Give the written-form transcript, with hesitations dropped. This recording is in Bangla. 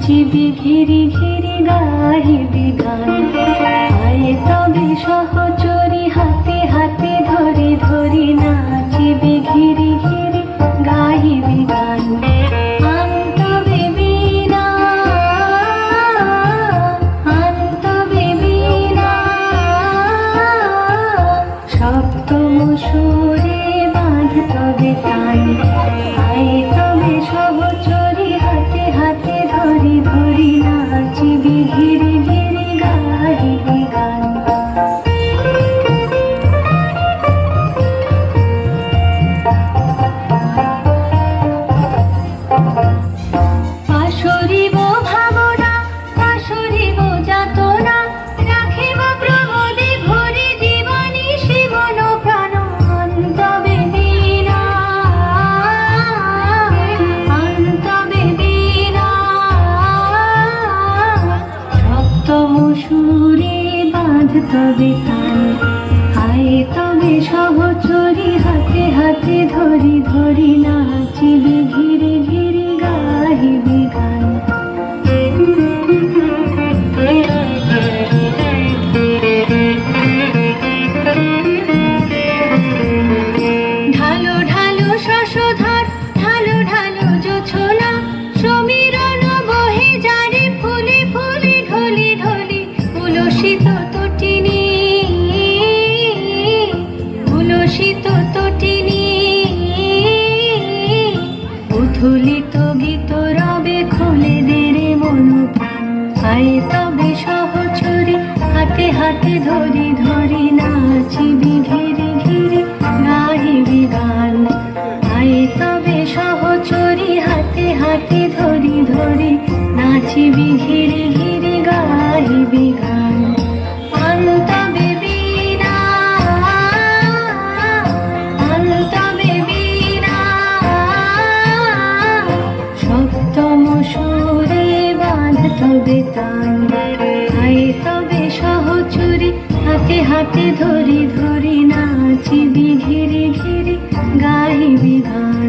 নাচিবি ঘিরি ঘিরি গাহিবি গান। আয় তবে সহচরী হাতে হাতে ধরি ধরি নাচিবি ঘিরি ঘিরি গাহিবি গান। আনতবে বীণা আনতবে বীণা সপ্তম সুরে বাঁধতবে তান। আয় তবে সহচরী হাতে হাতে ধরি ধরি নাচিবি ঘিরি ঘিরি গাহিবি গান। পাশরিব ভাবনা পাশরিব যাতনা রাখিব প্রমোদে ভরে দিবানি শিবন প্রাণ। আনতবে বীণা আনতবে বীণা সপ্তম সুরে বাঁধতবে তান। আয় তবে সহচরী হাতে হাতে ধরি ধরি নাচিবি ঘিরি ঘিরি গাহিবি গান। ঢালো ঢালো শশধর ঢালো ঢালো জোছনা সমীরণ বহে যারে ফুলে ফুলে ঢলি ঢলি। উলসিত তটিনী উলসিত তটিনী উথুলিত গীত রবে খুলে দে রে মন প্রাণ। আয় তবে সহচরী হাতে হাতে ধরি ধরি নাচিবি ঘিরি ঘিরি গাহিবি গান। আয় তবে সহচরী হাতে হাতে ধরি ধরি নাচিবি ঘিরি ঘিরি গাহিবি গান। আনতবে বীণা আনতবে বীণা সপ্তম সুরে বাঁধতবে তান। আয় তবে সহচরী হাতে হাতে ধরি ধরি নাচিবি ঘিরি ঘিরি গাহিবি গান।